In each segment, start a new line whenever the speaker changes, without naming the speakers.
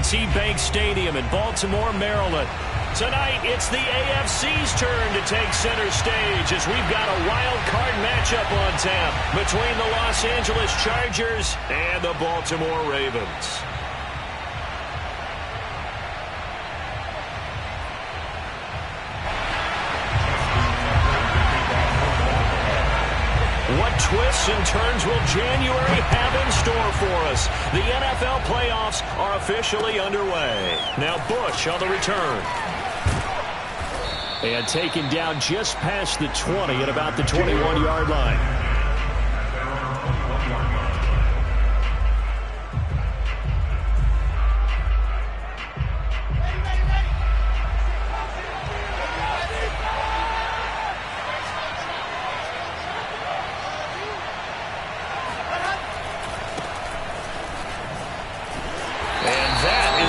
PNC Bank Stadium in Baltimore, Maryland. Tonight, it's the AFC's turn to take center stage as we've got a wild card matchup on tap between the Los Angeles Chargers and the Baltimore Ravens. What twists and turns will January have in store for us? The NFL playoffs are officially underway. Now Bush on the return. And taken down just past the 20 at about the 21-yard line.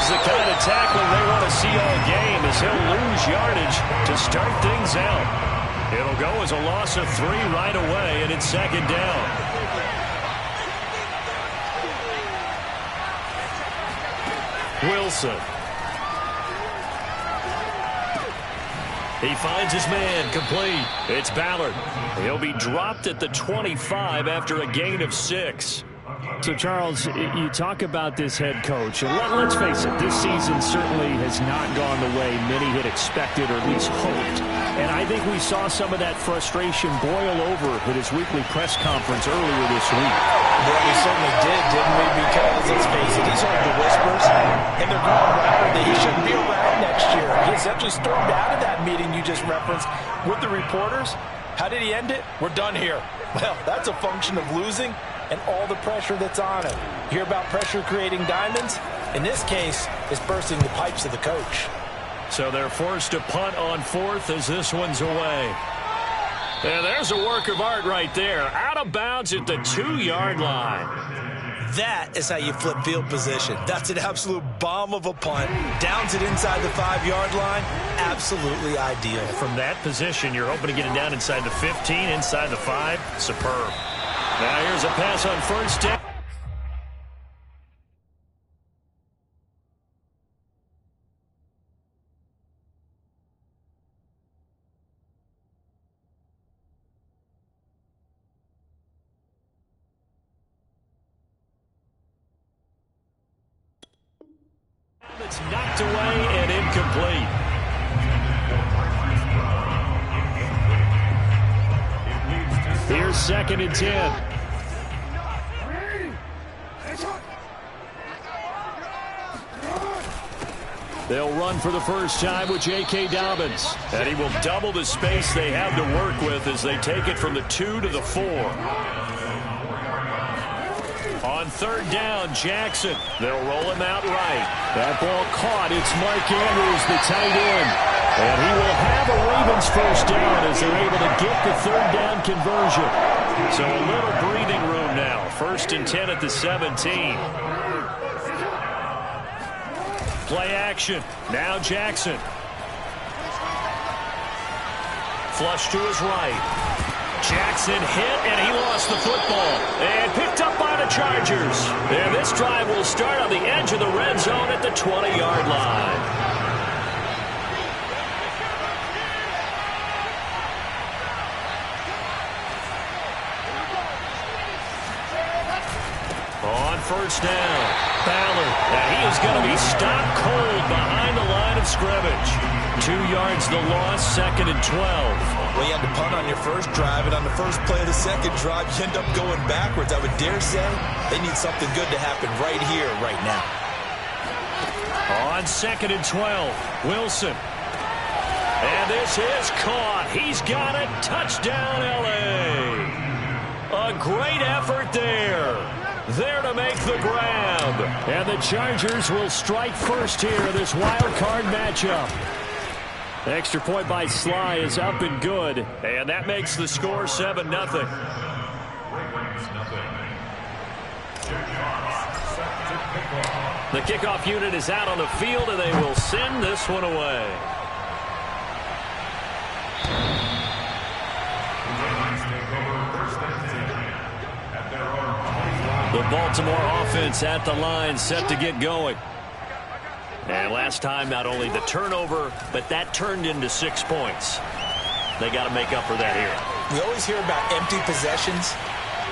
The kind of tackling they want to see all game as he'll lose yardage to start things out. It'll go as a loss of 3 right away, and it's second down. Wilson. He finds his man complete. It's Ballard. He'll be dropped at the 25 after a gain of 6.
So, Charles, you talk about this head coach, and let's face it, this season certainly has not gone the way many had expected or at least hoped. And I think we saw some of that frustration boil over at his weekly press conference earlier this week.
Yeah, we certainly did, didn't we? Because, let's face it, he's heard the whispers, and they're going around that he shouldn't be around next year. He essentially stormed out of that meeting you just referenced with the reporters. How did he end it? We're done here. Well, that's a function of losing and all the pressure that's on him. Hear about pressure creating diamonds? In this case, it's bursting the pipes of the coach.
So they're forced to punt on 4th as this one's away. And there's a work of art right there. Out of bounds at the 2-yard line.
That is how you flip field position. That's an absolute bomb of a punt. Downs it inside the 5-yard line. Absolutely ideal.
From that position, you're hoping to get it down inside the 15, inside the 5. Superb. Now here's a pass on first down. It's knocked away and incomplete. Here's 2nd and 10. They'll run for the first time with J.K. Dobbins. And he will double the space they have to work with as they take it from the 2 to the 4. On 3rd down, Jackson. They'll roll him out right. That ball caught. It's Mark Andrews, the tight end. And he will have a Ravens first down as they're able to get the 3rd down conversion. So a little breathing room now. 1st and 10 at the 17. Play action. Now Jackson. Flush to his right. Jackson hit, and he lost the football. And picked up by the Chargers. And this drive will start on the edge of the red zone at the 20-yard line. On first down, Ballard. And he is going to be stopped cold behind the line of scrimmage. 2 yards the loss, 2nd and 12.
Well, you had to punt on your first drive, and on the first play of the second drive, you end up going backwards. I would dare say they need something good to happen right here, right now.
On 2nd and 12, Wilson. And this is caught. He's got it. Touchdown, L.A. A great effort there. There to make the grab. And the Chargers will strike first here in this wild card matchup. The extra point by Sly is up and good. And that makes the score 7-0. The kickoff unit is out on the field, and they will send this one away. The Baltimore offense at the line, set to get going. And last time, not only the turnover, but that turned into 6 points. They got to make up for that here.
We always hear about empty possessions,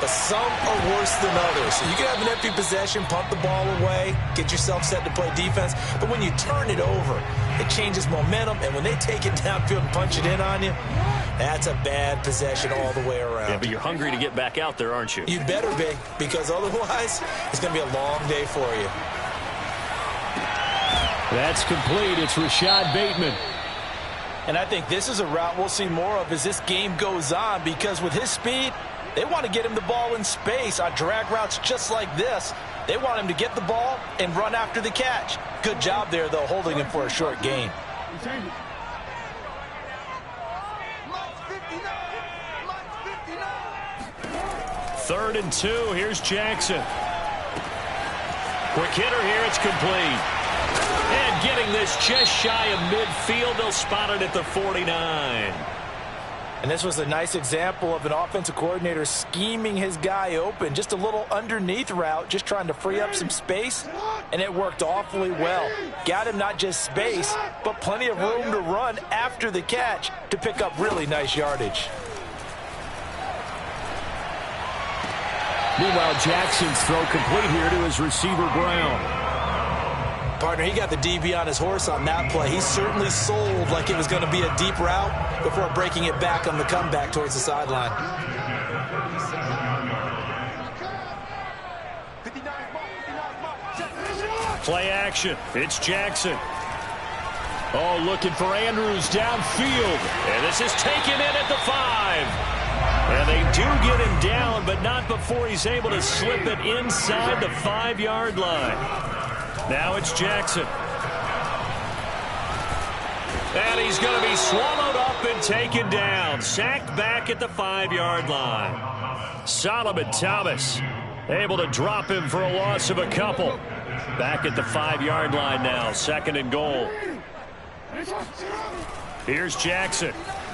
but some are worse than others. So you can have an empty possession, punt the ball away, get yourself set to play defense, but when you turn it over, it changes momentum, and when they take it downfield and punch it in on you, that's a bad possession all the way around.
Yeah, but you're hungry to get back out there, aren't you?
You better be, because otherwise, it's going to be a long day for you.
That's complete. It's Rashad Bateman.
And I think this is a route we'll see more of as this game goes on, because with his speed, they want to get him the ball in space on drag routes just like this. They want him to get the ball and run after the catch. Good job there, though, holding him for a short gain.
Third and 2. Here's Jackson. Quick hitter here. It's complete. And getting this just shy of midfield. They'll spot it at the 49.
And this was a nice example of an offensive coordinator scheming his guy open. Just a little underneath route, just trying to free up some space, and it worked awfully well. Got him not just space, but plenty of room to run after the catch to pick up really nice yardage.
Meanwhile, Jackson's throw complete here to his receiver, Brown.
Partner, he got the DB on his horse on that play. He certainly sold like it was going to be a deep route before breaking it back on the comeback towards the sideline.
Play action. It's Jackson. Oh, looking for Andrews downfield. And this is taken in at the 5. And they do get him down, but not before he's able to slip it inside the 5-yard line. Now it's Jackson. And he's going to be swallowed up and taken down. Sacked back at the 5-yard line. Solomon Thomas able to drop him for a loss of a couple. Back at the 5-yard line now. 2nd and goal. Here's Jackson.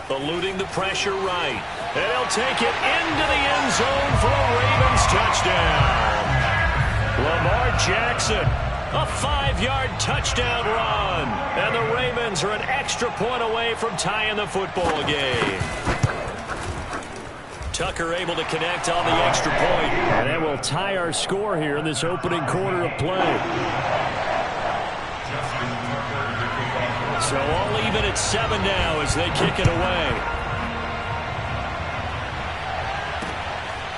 Eluding the pressure right. And he'll take it into the end zone for a Ravens touchdown. Lamar Jackson. A 5-yard touchdown run. And the Ravens are an extra point away from tying the football game. Tucker able to connect on the extra point.
And that will tie our score here in this opening quarter of play. So all even at 7 now as they kick it away.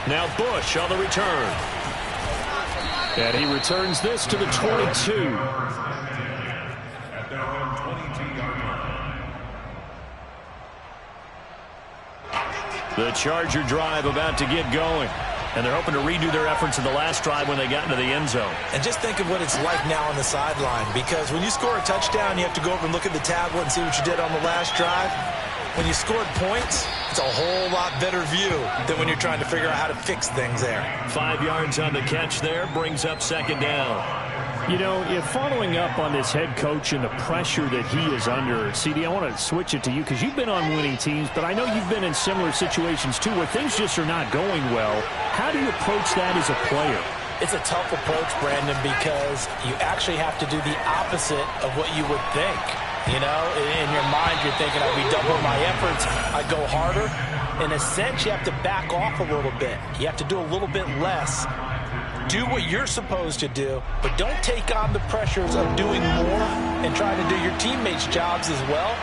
Now Bush on the return.
And he returns this to the 22.
The Charger drive about to get going. And they're hoping to redo their efforts in the last drive when they got into the end zone.
And just think of what it's like now on the sideline, because when you score a touchdown, you have to go over and look at the tablet and see what you did on the last drive. When you scored points, it's a whole lot better view than when you're trying to figure out how to fix things there.
5 yards on the catch there brings up 2nd down.
You know, following up on this head coach and the pressure that he is under, CD, I want to switch it to you because you've been on winning teams, but I know you've been in similar situations too where things just are not going well. How do you approach that as a player?
It's a tough approach, Brandon, because you actually have to do the opposite of what you would think. You know, in your mind, you're thinking, I'd be doubling my efforts. I'd go harder. In a sense, you have to back off a little bit. You have to do a little bit less. Do what you're supposed to do, but don't take on the pressures of doing more and trying to do your teammates' jobs as well.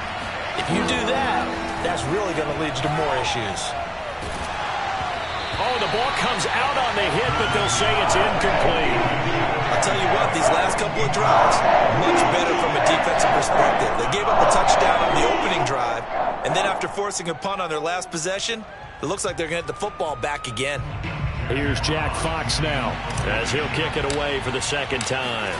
If you do that, that's really going to lead you to more issues.
Oh, the ball comes out on the hit, but they'll say it's incomplete.
I'll tell you what, these last couple of drives, much better from a defensive perspective. They gave up a touchdown on the opening drive, and then after forcing a punt on their last possession, it looks like they're going to get the football back again.
Here's Jack Fox now,
as he'll kick it away for the 2nd time.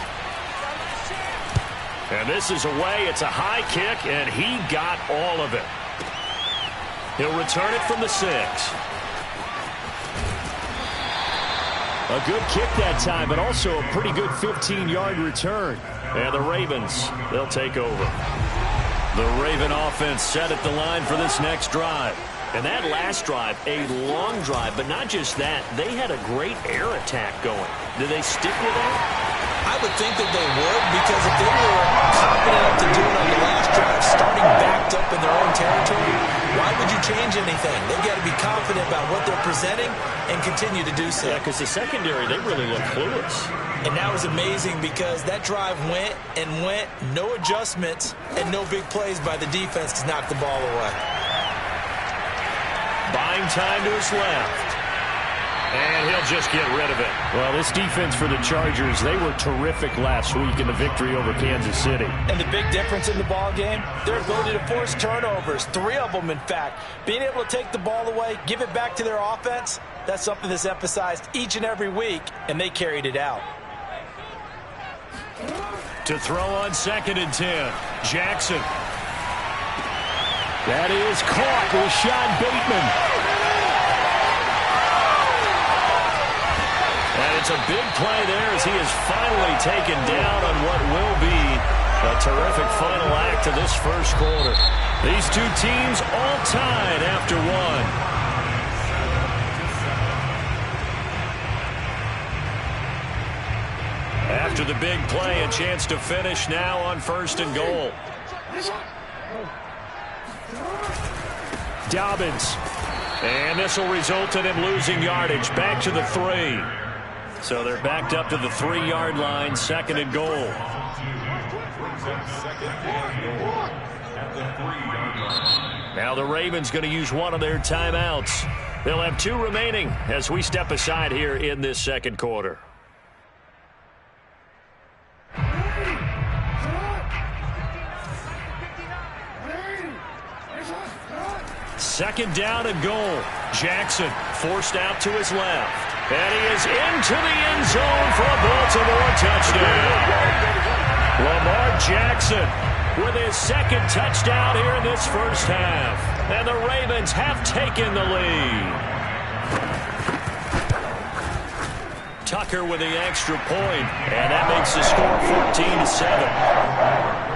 And this is away. It's a high kick, and he got all of it. He'll return it from the 6.
A good kick that time, but also a pretty good 15-yard return.
And the Ravens, they'll take over. The Raven offense set at the line for this next drive. And that last drive, a long drive, but not just that. They had a great air attack going. Do they stick with that?
I would think that they would, because if they were change anything. They've got to be confident about what they're presenting and continue to do so.
Yeah, because the secondary, they really look clueless.
And that was amazing because that drive went and went, no adjustments, and no big plays by the defense to knock the ball away.
Buying time to his left. And he'll just get rid of it.
Well, this defense for the Chargers, they were terrific last week in the victory over Kansas City.
And the big difference in the ball game, their ability to force turnovers, 3 of them, in fact. Being able to take the ball away, give it back to their offense, that's something that's emphasized each and every week, and they carried it out.
To throw on 2nd and 10, Jackson.
That is caught with Sean Bateman.
And it's a big play there as he is finally taken down on what will be a terrific final act of this first quarter. These two teams all tied after one. After the big play, a chance to finish now on 1st and goal. Dobbins. And this will result in him losing yardage. Back to the 3. So they're backed up to the 3-yard line, 2nd and goal. Now the Ravens going to use one of their timeouts. They'll have 2 remaining as we step aside here in this second quarter. Second down and goal. Jackson forced out to his left. And he is into the end zone for a Baltimore touchdown. Lamar Jackson with his 2nd touchdown here in this first half. And the Ravens have taken the lead. Tucker with the extra point, and that makes the score 14-7.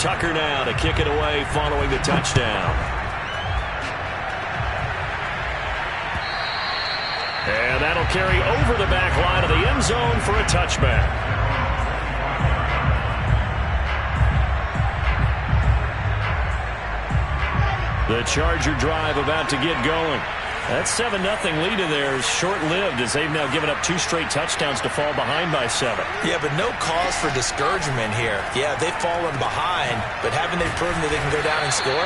Tucker now to kick it away following the touchdown. And that'll carry over the back line of the end zone for a touchback. The Charger drive about to get going. That 7-0 lead of theirs short-lived as they've now given up 2 straight touchdowns to fall behind by 7.
Yeah, but no cause for discouragement here. Yeah, they've fallen behind, but haven't they proven that they can go down and score?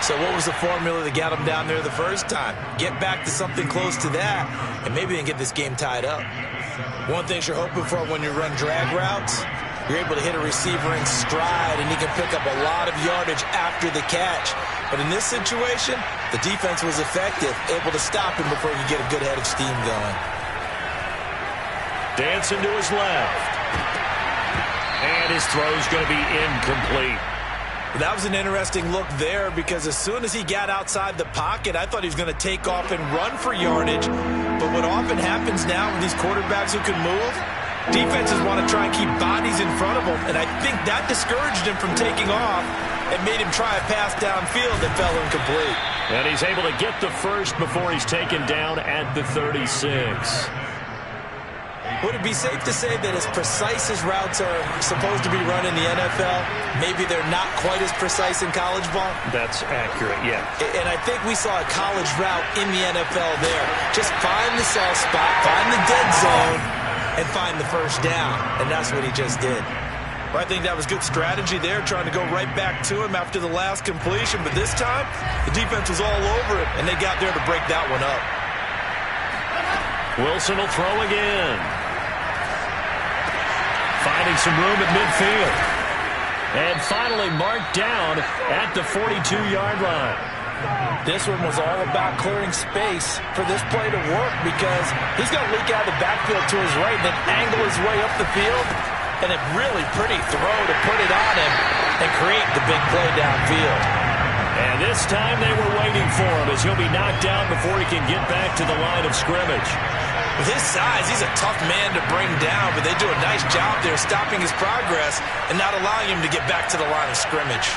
So what was the formula that got them down there the first time? Get back to something close to that, and maybe they can get this game tied up. One thing you're hoping for when you run drag routes, you're able to hit a receiver in stride, and he can pick up a lot of yardage after the catch. But in this situation, the defense was effective, able to stop him before he could get a good head of steam going.
Dancing to his left. And his throw's going to be incomplete.
That was an interesting look there because as soon as he got outside the pocket, I thought he was going to take off and run for yardage. But what often happens now with these quarterbacks who can move, defenses want to try and keep bodies in front of them. And I think that discouraged him from taking off and made him try a pass downfield that fell incomplete.
And he's able to get the first before he's taken down at the 36.
Would it be safe to say that as precise as routes are supposed to be run in the NFL, maybe they're not quite as precise in college ball?
That's accurate, yeah.
And I think we saw a college route in the NFL there. Just find the soft spot, find the dead zone, and find the first down. And that's what he just did. Well, I think that was good strategy there, trying to go right back to him after the last completion. But this time, the defense was all over it, and they got there to break that one up.
Wilson will throw again. Finding some room at midfield. And finally marked down at the 42-yard line.
This one was all about clearing space for this play to work because he's going to leak out of the backfield to his right and then angle his way up the field. And a really pretty throw to put it on him and create the big play downfield.
And this time they were waiting for him as he'll be knocked down before he can get back to the line of scrimmage.
With his size, he's a tough man to bring down, but they do a nice job there stopping his progress and not allowing him to get back to the line of scrimmage.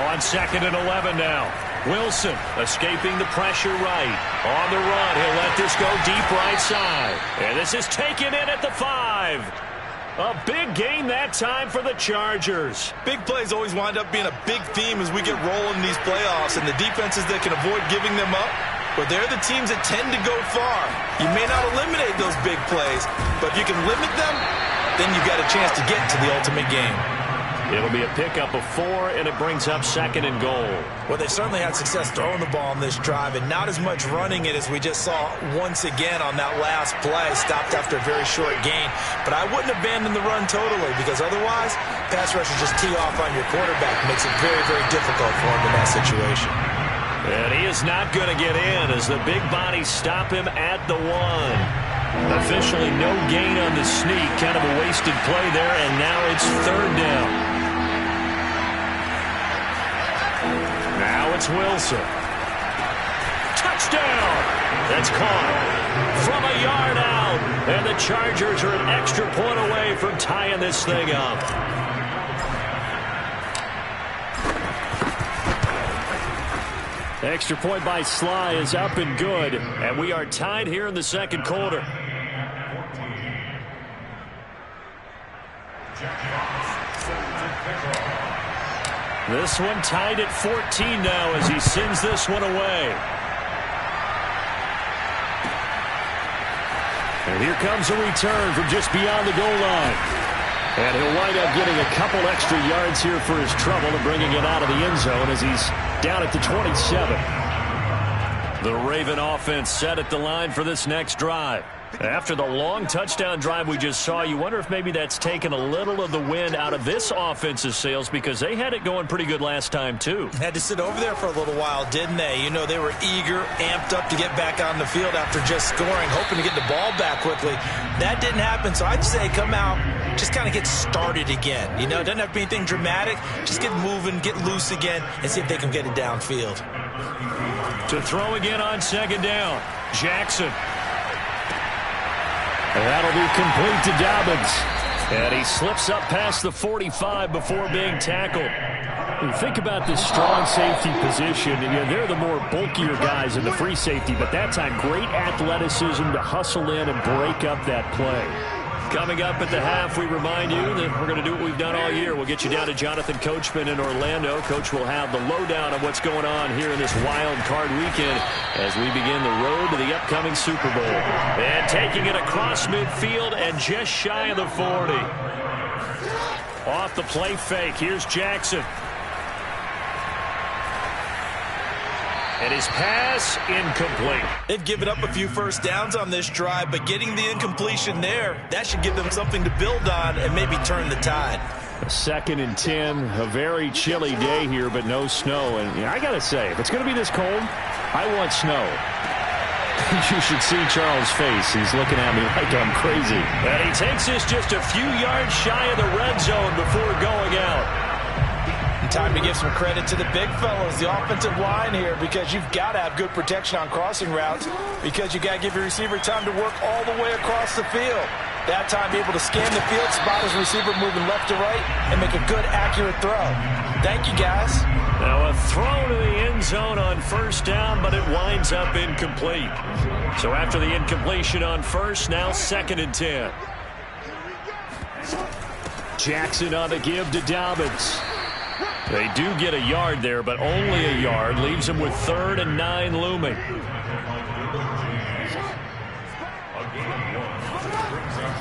On 2nd and 11 now. Wilson escaping the pressure right. On the run, he'll let this go deep right side. And this is taken in at the 5. A big gain that time for the Chargers.
Big plays always wind up being a big theme as we get rolling in these playoffs, and the defenses that can avoid giving them up, but they're the teams that tend to go far. You may not eliminate those big plays, but if you can limit them, then you've got a chance to get to the ultimate game.
It'll be a pickup of 4, and it brings up 2nd and goal.
Well, they certainly had success throwing the ball on this drive, and not as much running it as we just saw once again on that last play. Stopped after a very short gain. But I wouldn't abandon the run totally, because otherwise, pass rushers just tee off on your quarterback. Makes it very, very difficult for him in that situation.
And he is not going to get in as the big bodies stop him at the 1. Officially no gain on the sneak. Kind of a wasted play there, and now it's 3rd down. Now it's Wilson. Touchdown! That's caught from a yard out. And the Chargers are an extra point away from tying this thing up.
Extra point by Sly is up and good. And we are tied here in the 2nd quarter.
This one tied at 14 now as he sends this one away. And here comes a return from just beyond the goal line. And he'll wind up getting a couple extra yards here for his trouble and bringing it out of the end zone as he's down at the 27. The Raven offense set at the line for this next drive. After the long touchdown drive we just saw, you wonder if maybe that's taken a little of the wind out of this offense's sails, because they had it going pretty good last time too.
Had to sit over there for a little while, didn't they? You know, they were eager, amped up to get back on the field after just scoring, hoping to get the ball back quickly. That didn't happen, so I'd say come out, just kind of get started again. You know, it doesn't have to be anything dramatic. Just get moving, get loose again, and see if they can get it downfield.
To throw again on 2nd down, Jackson. And that'll be complete to Dobbins. And he slips up past the 45 before being tackled.
You think about this strong safety position, and they're the more bulkier guys in the free safety, but that time great athleticism to hustle in and break up that play.
Coming up at the half, we remind you that we're going to do what we've done all year. We'll get you down to Jonathan Coachman in Orlando. Coach will have the lowdown of what's going on here in this wild card weekend as we begin the road to the upcoming Super Bowl. And taking it across midfield and just shy of the 40. Off the play fake, here's Jackson. And his pass incomplete.
They've given up a few first downs on this drive, but getting the incompletion there, that should give them something to build on and maybe turn the tide.
2nd and 10, a very chilly day here, but no snow. And I got to say, if it's going to be this cold, I want snow. You should see Charles' face. He's looking at me like I'm crazy.
And he takes this just a few yards shy of the red zone before going out.
Time to give some credit to the big fellas, the offensive line here, because you've got to have good protection on crossing routes, because you got to give your receiver time to work all the way across the field. That time be able to scan the field, spot his receiver moving left to right, and make a good, accurate throw. Thank you, guys.
Now a throw to the end zone on 1st down, but it winds up incomplete. So after the incompletion on 1st, now 2nd and 10.
Jackson on the give to Dobbins.
They do get a yard there, but only a yard. Leaves them with 3rd and 9 looming.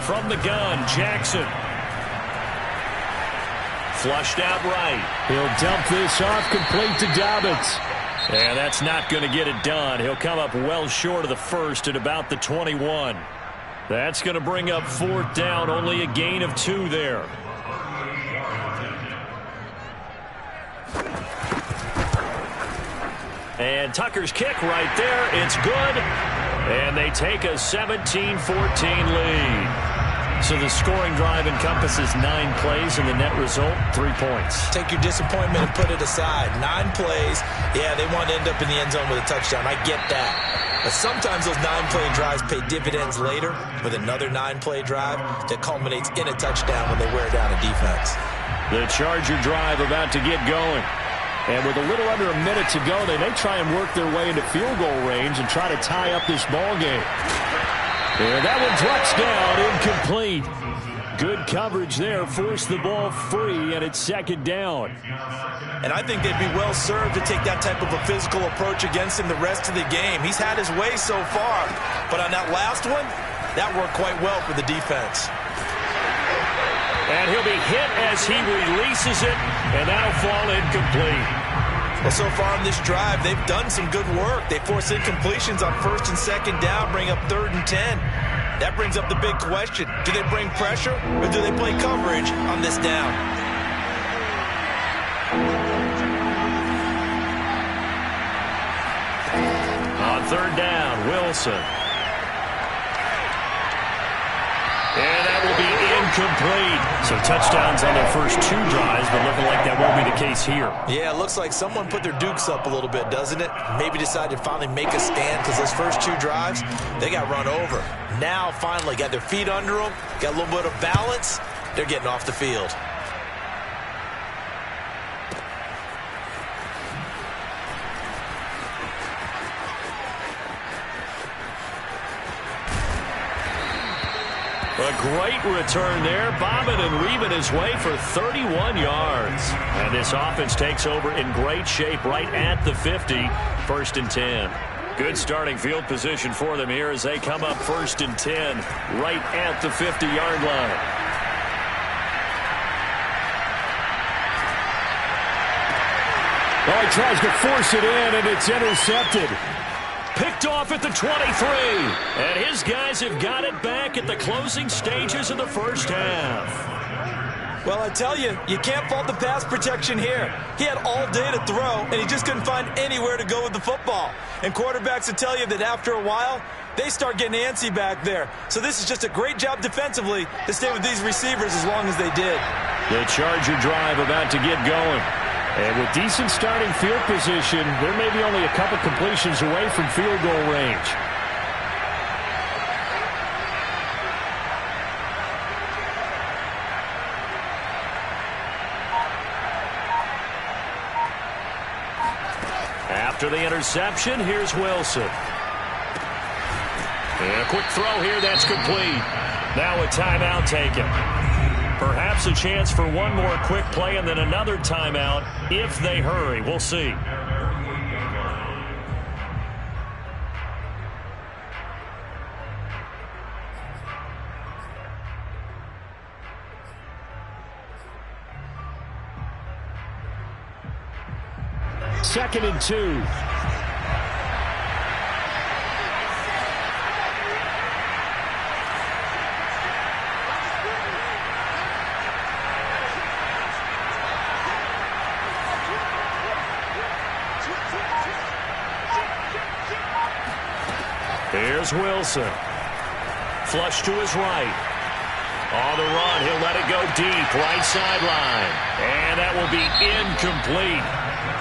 From the gun, Jackson. Flushed out right.
He'll dump this off complete to Dobbins.
And that's not going to get it done. He'll come up well short of the 1st at about the 21. That's going to bring up 4th down. Only a gain of 2 there. And Tucker's kick right there. It's good. And they take a 17-14 lead. So the scoring drive encompasses 9 plays, and the net result, 3 points.
Take your disappointment and put it aside. 9 plays. Yeah, they want to end up in the end zone with a touchdown. I get that. But sometimes those 9-play drives pay dividends later with another 9-play drive that culminates in a touchdown when they wear down a defense.
The Charger drive about to get going.
And with a little under a minute to go, they may try and work their way into field goal range and try to tie up this ball game. And that one drops down, incomplete. Good coverage there, forced the ball free, and it's second down.
And I think they'd be well served to take that type of a physical approach against him the rest of the game. He's had his way so far, but on that last one, that worked quite well for the defense.
And he'll be hit as he releases it, and that'll fall incomplete.
Well, so far on this drive, they've done some good work. They force incompletions on first and second down, bring up 3rd and 10. That brings up the big question. Do they bring pressure, or do they play coverage on this down?
On 3rd down, Wilson. And that will be incomplete.
So touchdowns on their first 2 drives, but looking like that won't be the case here.
Yeah, it looks like someone put their dukes up a little bit, doesn't it? Maybe decided to finally make a stand because those first 2 drives, they got run over. Now, finally, got their feet under them, got a little bit of balance. They're getting off the field.
A great return there, bobbing and weaving his way for 31 yards. And this offense takes over in great shape right at the 50, 1st and 10. Good starting field position for them here as they come up 1st and 10 right at the 50-yard line.
Oh, he tries to force it in, and it's intercepted.
Picked off at the 23. And his guys have got it back at the closing stages of the first half.
Well, I tell you, you can't fault the pass protection here. He had all day to throw, and he just couldn't find anywhere to go with the football. And quarterbacks will tell you that after a while, they start getting antsy back there. So this is just a great job defensively to stay with these receivers as long as they did.
The Charger drive about to get going.
And with decent starting field position, they're maybe only a couple completions away from field goal range.
After the interception, here's Wilson. And a quick throw here, that's complete. Now a timeout taken. Perhaps a chance for one more quick play and then another timeout if they hurry. We'll see.
Second and 2.
Here's Wilson. Flush to his right. On the run, he'll let it go deep, right sideline. And that will be incomplete.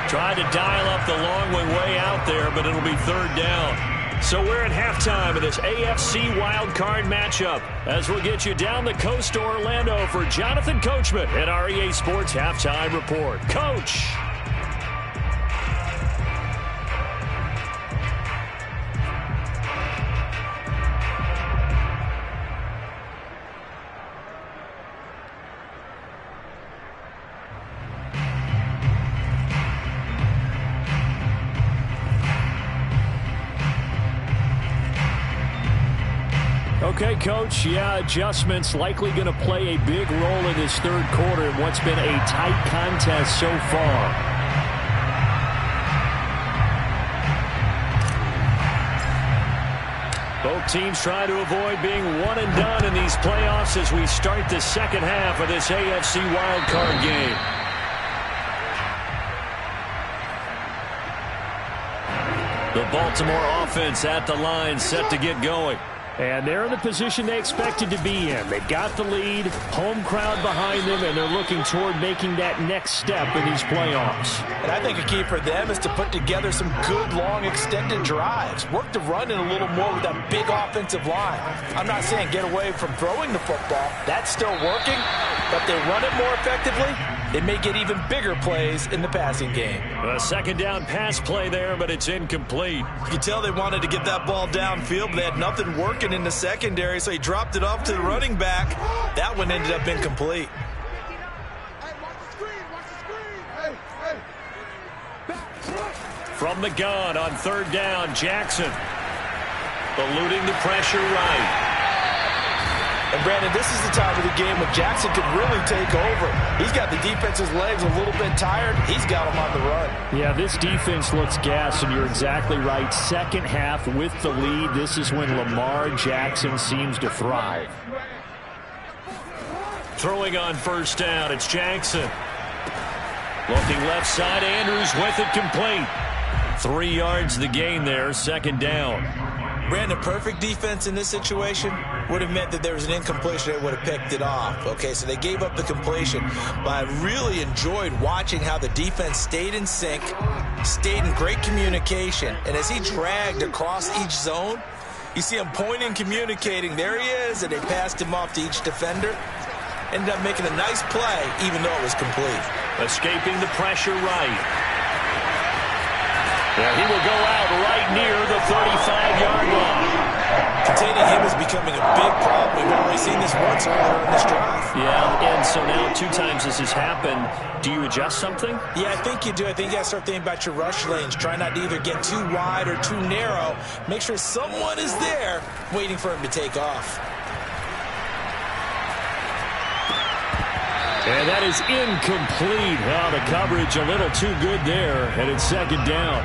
Tried to dial up the long way out there, but it'll be 3rd down. So we're at halftime of this AFC wildcard matchup as we'll get you down the coast to Orlando for Jonathan Coachman at our EA Sports Halftime Report. Coach!
Okay, Coach, yeah, adjustments likely going to play a big role in this 3rd quarter in what's been a tight contest so far. Both teams try to avoid being one and done in these playoffs as we start the second half of this AFC wildcard game.
The Baltimore offense at the line, set to get going.
And they're in the position they expected to be in. They've got the lead, home crowd behind them, and they're looking toward making that next step in these playoffs.
And I think a key for them is to put together some good, long, extended drives. Work to run it a little more with that big offensive line. I'm not saying get away from throwing the football. That's still working, but they run it more effectively. it may get even bigger plays in the passing game.
A second down pass play there, but it's incomplete.
You can tell they wanted to get that ball downfield, but they had nothing working in the secondary, so he dropped it off to the running back. That one ended up incomplete.
From the gun on third down, Jackson eluding the pressure right.
And, Brandon, this is the time of the game when Jackson could really take over. He's got the defense's legs a little bit tired. He's got them on the run.
Yeah, this defense looks gassed, and you're exactly right. Second half with the lead, this is when Lamar Jackson seems to thrive.
Throwing on first down, it's Jackson. Looking left side, Andrews with it complete. 3 yards the gain there, second down.
Brandon, perfect defense in this situation would have meant that there was an incompletion. They would have picked it off. Okay, so they gave up the completion. But I really enjoyed watching how the defense stayed in sync, stayed in great communication. And as he dragged across each zone, you see him pointing, communicating. There he is, and they passed him off to each defender. Ended up making a nice play, even though it was complete.
Escaping the pressure right. Yeah, he will go out right near the 35-yard line.
Containing him is becoming a big problem. We've already seen this once earlier in this drive.
Yeah, and so now 2 times this has happened. Do you adjust something?
Yeah, I think you do. I think you got to start thinking about your rush lanes. Try not to either get too wide or too narrow. Make sure someone is there waiting for him to take off.
And that is incomplete. Well, the coverage a little too good there, and it's second down.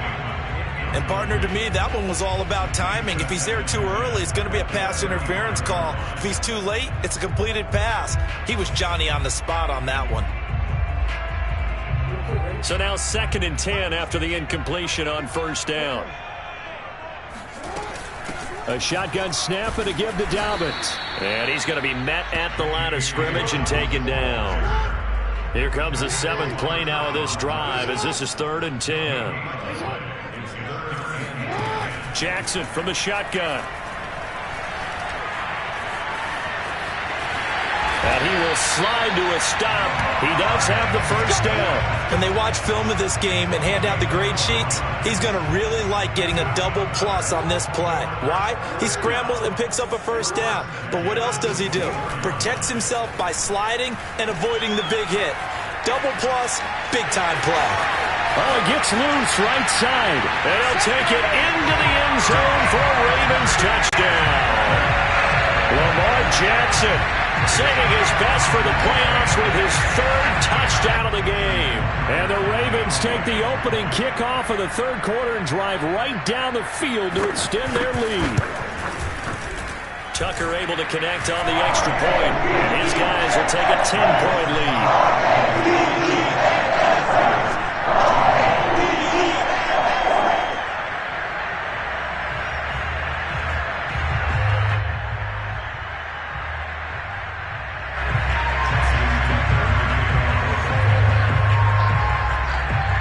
And, partner, to me, that one was all about timing. If he's there too early, it's going to be a pass interference call. If he's too late, it's a completed pass. He was Johnny on the spot on that one.
So now 2nd and 10 after the incompletion on first down.
A shotgun snap and a give to Dobbins.
And he's going to be met at the line of scrimmage and taken down. Here comes the 7th play now of this drive as this is 3rd and 10. Jackson from the shotgun. And he will slide to a stop. He does have the first down.
When they watch film of this game and hand out the grade sheets, he's going to really like getting a double plus on this play. Why? He scrambles and picks up a first down. But what else does he do? Protects himself by sliding and avoiding the big hit. Double plus, big-time play.
Oh, it gets loose right side.
And he'll take it into the end zone for a Ravens touchdown. Lamar Jackson saving his best for the playoffs with his 3rd touchdown of the game.
And the Ravens take the opening kickoff of the 3rd quarter and drive right down the field to extend their lead.
Tucker able to connect on the extra point. And his guys will take a 10-point lead.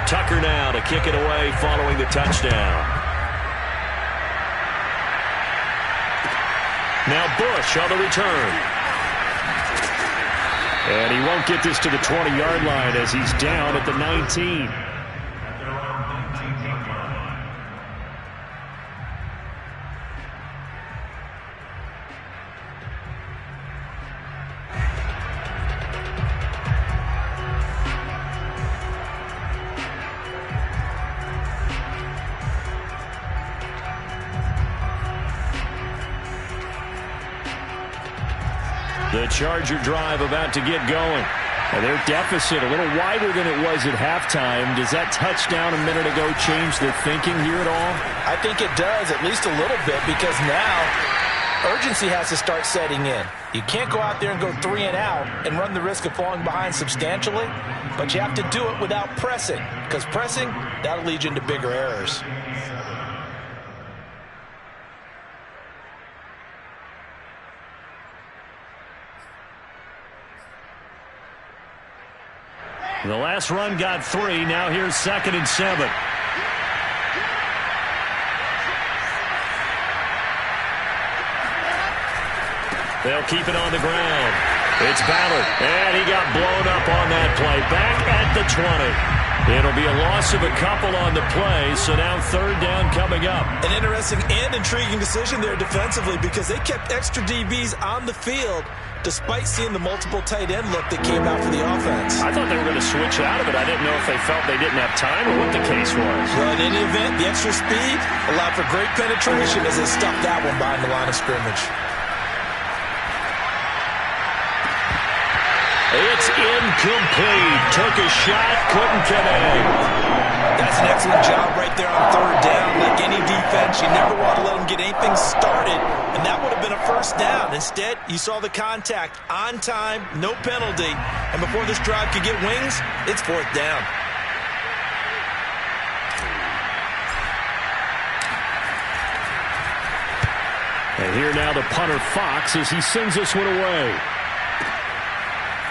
Tucker now to kick it away following the touchdown. Now Bush on the return.
And he won't get this to the 20-yard line as he's down at the 19.
The Charger drive about to get going.
And their deficit a little wider than it was at halftime. Does that touchdown a minute ago change their thinking here at all?
I think it does, at least a little bit, because now urgency has to start setting in. You can't go out there and go 3 and out and run the risk of falling behind substantially, but you have to do it without pressing, because pressing, that'll lead you into bigger errors.
The last run got 3. Now here's 2nd and 7. They'll keep it on the ground. It's Ballard, and he got blown up on that play. Back at the 20. It'll be a loss of a couple on the play, so now third down coming up.
An interesting and intriguing decision there defensively because they kept extra DBs on the field despite seeing the multiple tight end look that came out for the offense.
I thought they were going to switch out of it. I didn't know if they felt they didn't have time or what the case was.
Well, in any event, the extra speed allowed for great penetration as they stuffed that one behind the line of scrimmage.
It's incomplete. Took a shot, couldn't connect.
That's an excellent job right there on third down. Like any defense, you never want to let them get anything started, and that would have been a first down. Instead, you saw the contact on time, no penalty, and before this drive could get wings, it's fourth down.
And here now the punter Fox as he sends this one away.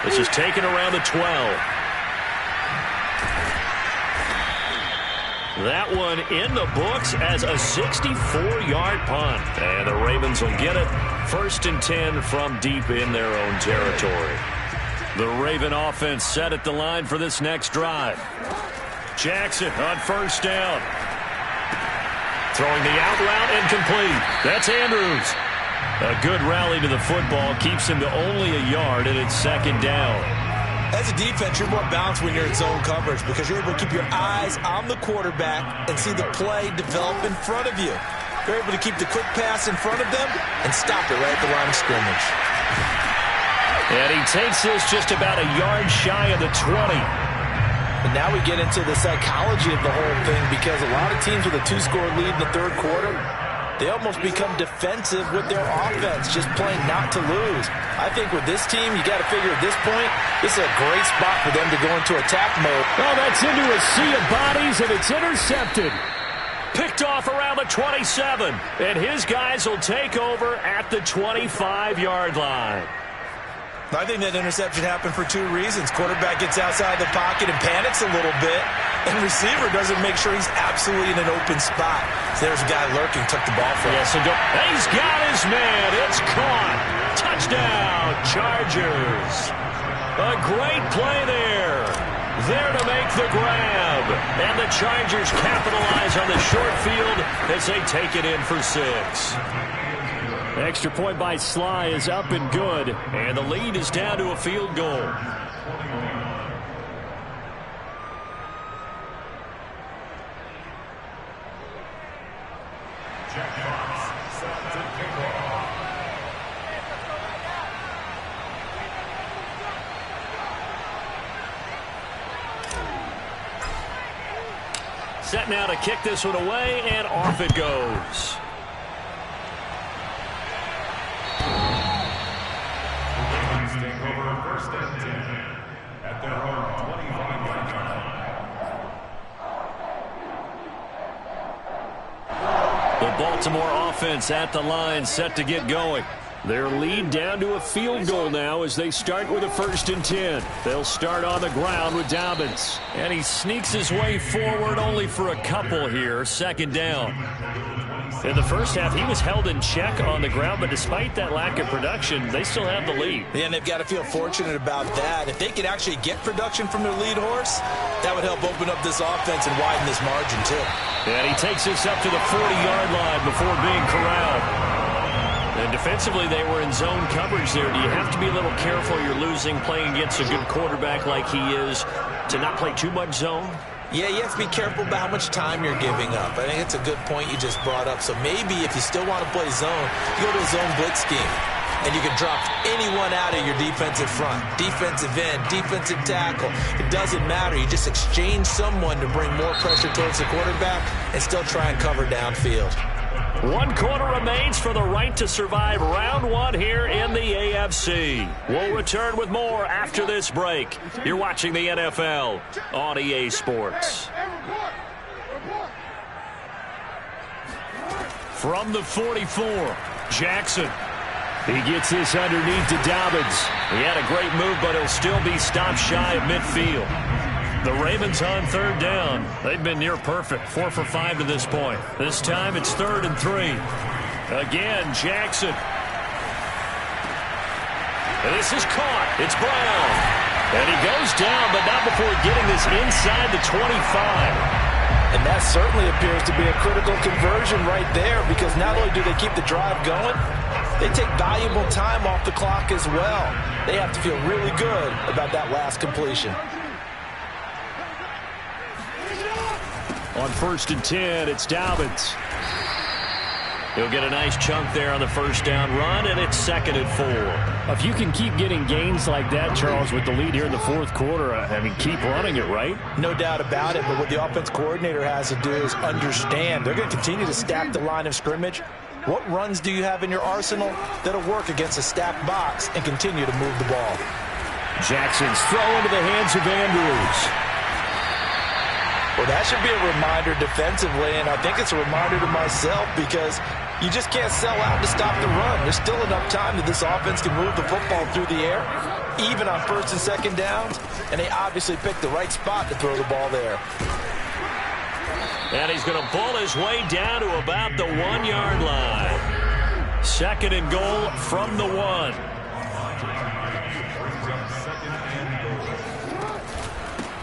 This is taken around the 12. That one in the books as a 64-yard punt. And the Ravens will get it. 1st and 10 from deep in their own territory. The Raven offense set at the line for this next drive. Jackson on first down. Throwing the out route incomplete. That's Andrews. A good rally to the football keeps him to only a yard, and it's second down.
As a defense, you're more balanced when you're in zone coverage because you're able to keep your eyes on the quarterback and see the play develop in front of you. You're able to keep the quick pass in front of them and stop it right at the line of scrimmage.
And he takes this just about a yard shy of the 20.
And now we get into the psychology of the whole thing because a lot of teams with a 2-score lead in the third quarter, they almost become defensive with their offense, just playing not to lose. I think with this team, you got to figure at this point, this is a great spot for them to go into attack mode.
Oh, that's into a sea of bodies, and it's intercepted.
Picked off around the 27, and his guys will take over at the 25-yard line.
I think that interception happened for two reasons. Quarterback gets outside the pocket and panics a little bit, and receiver doesn't make sure he's absolutely in an open spot. So there's a guy lurking, took the ball from him.
Yes, he's got his man. It's caught. Touchdown, Chargers. A great play there. There to make the grab. And the Chargers capitalize on the short field as they take it in for 6.
Extra point by Sly is up and good.
And the lead is down to a field goal. Set now to kick this one away, and off it goes. Baltimore offense at the line, set to get going.
Their lead down to a field goal now as they start with a 1st and 10. They'll start on the ground with Dobbins.
And he sneaks his way forward only for a couple here. 2nd down.
In the first half, he was held in check on the ground, but despite that lack of production, they still have the lead.
Yeah, and they've got to feel fortunate about that. If they could actually get production from their lead horse, that would help open up this offense and widen this margin, too.
And he takes this up to the 40-yard line before being corralled. And defensively, they were in zone coverage there. Do you have to be a little careful? You're losing playing against a good quarterback like he is to not play too much zone?
Yeah, you have to be careful about how much time you're giving up. I think it's a good point you just brought up. So maybe if you still want to play zone, you go to a zone blitz scheme. And you can drop anyone out of your defensive front. Defensive end, defensive tackle. It doesn't matter. You just exchange someone to bring more pressure towards the quarterback and still try and cover downfield.
1 quarter remains for the right to survive round 1 here in the AFC. We'll return with more after this break. You're watching the NFL on EA Sports. From the 44, Jackson.
He gets this underneath to Dobbins.
He had a great move, but he'll still be stopped shy of midfield. The Ravens on 3rd down. They've been near perfect, 4 for 5 to this point. This time it's 3rd and 3. Again, Jackson. And this is caught. It's Brown. And he goes down, but not before getting this inside the 25.
And that certainly appears to be a critical conversion right there, because not only do they keep the drive going, they take valuable time off the clock as well. They have to feel really good about that last completion.
On 1st and 10, it's Dobbins.
He'll get a nice chunk there on the first down run, and it's 2nd and 4.
If you can keep getting gains like that, Charles, with the lead here in the 4th quarter, I mean, keep running it, right?
No doubt about it, but what the offense coordinator has to do is understand they're going to continue to stack the line of scrimmage. What runs do you have in your arsenal that'll work against a stacked box and continue to move the ball?
Jackson's throw into the hands of Andrews.
Well, that should be a reminder defensively, and I think it's a reminder to myself, because you just can't sell out to stop the run. There's still enough time that this offense can move the football through the air, even on 1st and 2nd downs, and they obviously picked the right spot to throw the ball there.
And he's going to bull his way down to about the 1-yard line. 2nd and goal from the 1.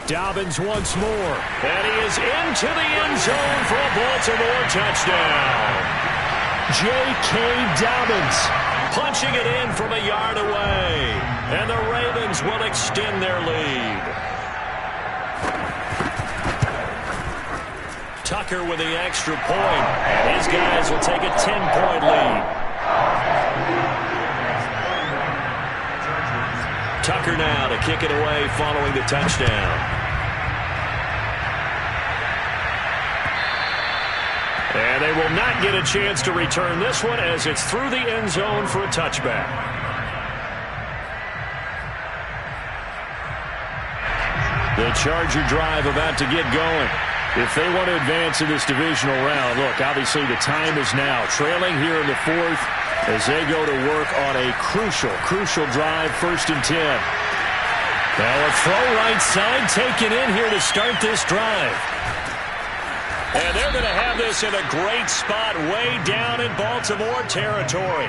Dobbins once more.
And he is into the end zone for a Baltimore touchdown.
J.K. Dobbins
punching it in from a yard away. And the Ravens will extend their lead. Tucker with the extra point. And his guys will take a 10-point lead. Tucker now to kick it away following the touchdown. And they will not get a chance to return this one, as it's through the end zone for a touchback. The Charger drive about to get going. If they want to advance in this divisional round, look, obviously the time is now. Trailing here in the 4th as they go to work on a crucial drive, 1st and 10. Now a throw right side taken in here to start this drive. And they're going to have this in a great spot way down in Baltimore territory.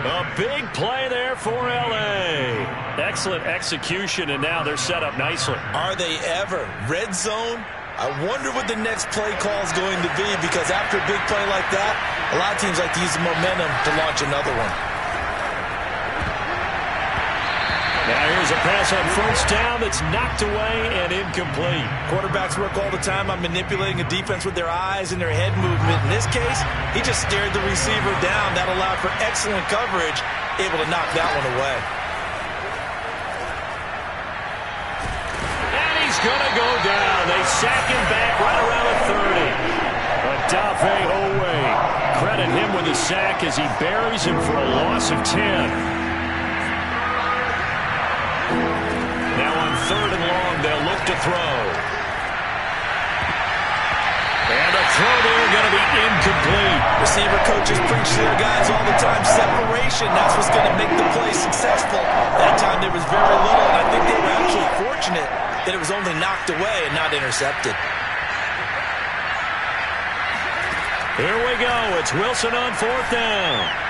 A big play there for L.A.
Excellent execution, and now they're set up nicely.
Are they ever? Red zone? I wonder what the next play call is going to be, because after a big play like that, a lot of teams like to use the momentum to launch another one.
Now here's a pass on 1st down that's knocked away and incomplete.
Quarterbacks work all the time on manipulating a defense with their eyes and their head movement. In this case, he just stared the receiver down. That allowed for excellent coverage, able to knock that one away.
And he's going to go down. They sack him back right around the 30. Odafe Oweh. Credit him with the sack as he buries him for a loss of 10. Now on 3rd and long, they'll look to throw. And a throw there going to be incomplete.
Receiver coaches preach to their guys all the time. Separation, that's what's going to make the play successful. That time there was very little, and I think they were actually fortunate that it was only knocked away and not intercepted.
Here we go. It's Wilson on 4th down.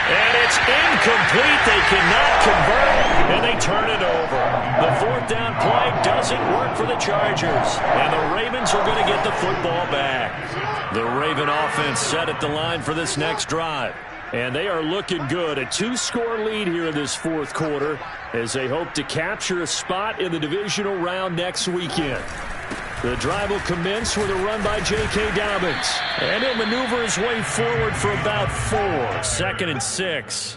And it's incomplete. They cannot convert, and they turn it over. The 4th down play doesn't work for the Chargers, and the Ravens are going to get the football back. The Raven offense set at the line for this next drive. And they are looking good. A 2-score lead here in this 4th quarter as they hope to capture a spot in the divisional round next weekend. The drive will commence with a run by J.K. Dobbins. And he'll maneuver his way forward for about 4. 2nd and 6.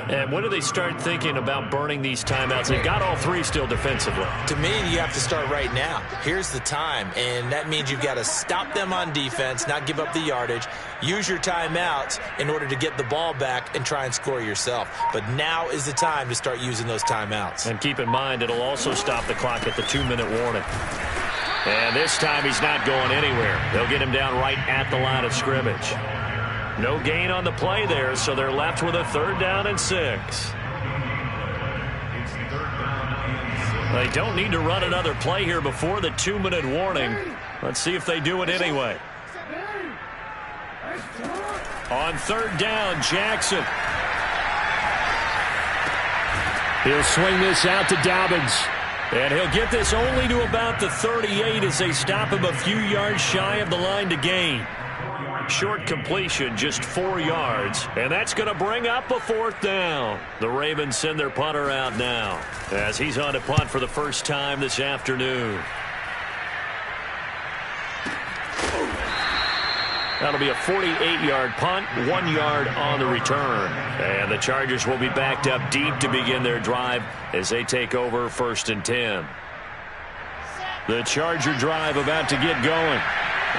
And when do they start thinking about burning these timeouts? They've got all 3 still defensively.
To me, you have to start right now. Here's the time, and that means you've got to stop them on defense, not give up the yardage, use your timeouts in order to get the ball back and try and score yourself. But now is the time to start using those timeouts.
And keep in mind, it'll also stop the clock at the 2-minute warning. And this time he's not going anywhere. They'll get him down right at the line of scrimmage. No gain on the play there, so they're left with a 3rd down and 6. They don't need to run another play here before the 2-minute warning. Let's see if they do it anyway. On 3rd down, Jackson.
He'll swing this out to Dobbins.
And he'll get this only to about the 38 as they stop him a few yards shy of the line to gain. Short completion, just 4 yards. And that's going to bring up a 4th down. The Ravens send their punter out now as he's on to punt for the first time this afternoon. That'll be a 48-yard punt, 1 yard on the return. And the Chargers will be backed up deep to begin their drive as they take over 1st and 10. The Charger drive about to get going.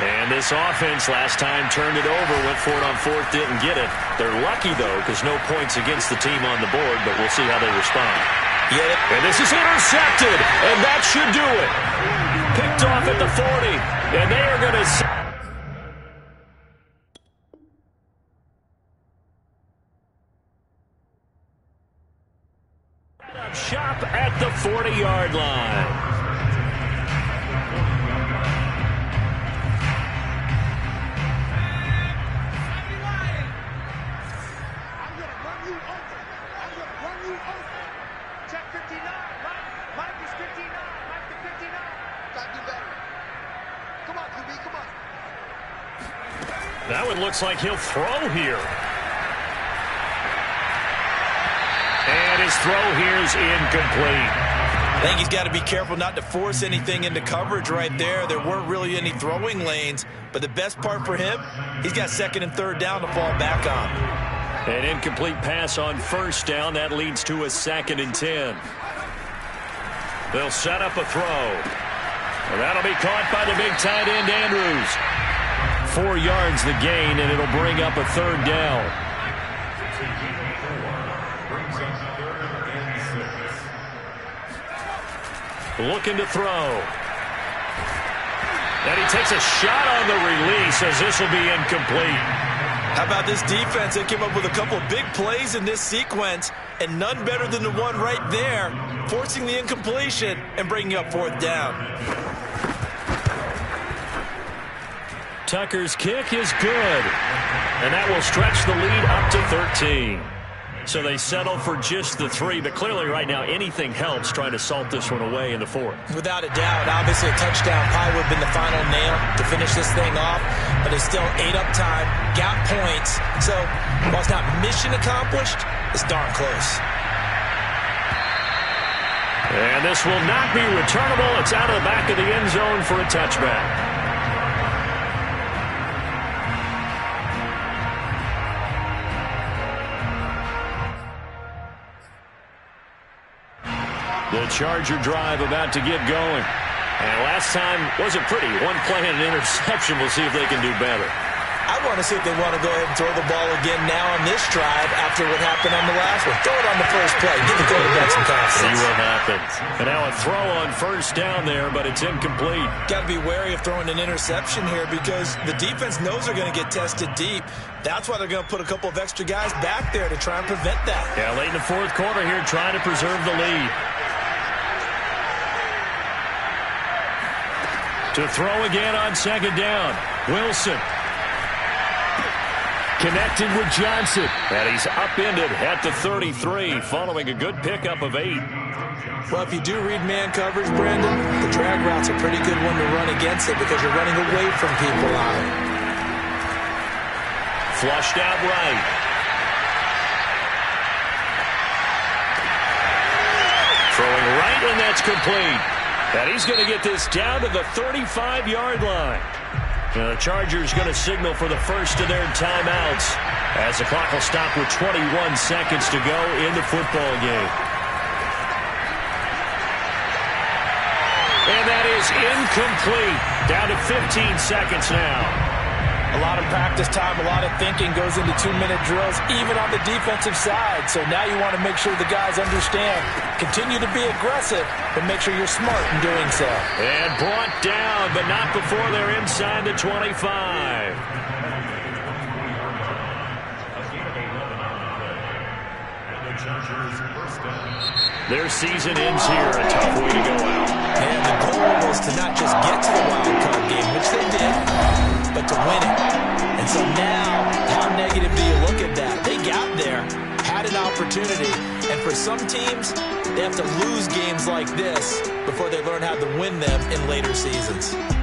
And this offense last time turned it over, went for it on 4th, didn't get it. They're lucky, though, because no points against the team on the board, but we'll see how they respond. And this is intercepted, and that should do it. Picked off at the 40, and they are going to... shop at the 40-yard line. That one looks like he'll throw here. And his throw here is incomplete.
I think he's got to be careful not to force anything into coverage right there. There weren't really any throwing lanes. But the best part for him, he's got 2nd and 3rd down to fall back on.
An incomplete pass on 1st down. That leads to a 2nd and 10. They'll set up a throw. And that'll be caught by the big tight end, Andrews. 4 yards the gain, and it'll bring up a 3rd down. Looking to throw. And he takes a shot on the release as this will be incomplete.
How about this defense? They came up with a couple big plays in this sequence, and none better than the one right there, forcing the incompletion and bringing up 4th down.
Tucker's kick is good, and that will stretch the lead up to 13. So they settle for just the 3, but clearly right now anything helps trying to salt this one away in the 4th.
Without a doubt, obviously a touchdown probably would have been the final nail to finish this thing off, but it's still 8 up time, got points, so while it's not mission accomplished, it's darn close.
And this will not be returnable. It's out of the back of the end zone for a touchback. The Charger drive about to get going. And last time wasn't pretty. One play and an interception. We'll see if they can do better.
I want to see if they want to go ahead and throw the ball again now on this drive after what happened on the last one. Throw it on the first play. Give the quarterback some confidence.
See what happens. And now a throw on 1st down there, but it's incomplete.
Got to be wary of throwing an interception here because the defense knows they're going to get tested deep. That's why they're going to put a couple of extra guys back there to try and prevent that.
Yeah, late in the 4th quarter here, trying to preserve the lead. To throw again on 2nd down. Wilson. Connected with Johnson. And he's upended at the 33 following a good pickup of 8.
Well, if you do read man coverage, Brandon, the drag route's a pretty good one to run against it because you're running away from people on it.
Flushed out right. Throwing right, and that's complete. And he's going to get this down to the 35-yard line. Now the Chargers going to signal for the first of their timeouts as the clock will stop with 21 seconds to go in the football game. And that is incomplete. Down to 15 seconds now.
A lot of practice time, a lot of thinking goes into 2-minute drills, even on the defensive side. So now you want to make sure the guys understand. Continue to be aggressive, but make sure you're smart in doing so.
And brought down, but not before they're inside the 25. Their season ends here. A tough way to go out.
And the goal was to not just get to the wild card game, which they did, but to win it. And so now, how negative do you look at that? They got there, had an opportunity, and for some teams, they have to lose games like this before they learn how to win them in later seasons.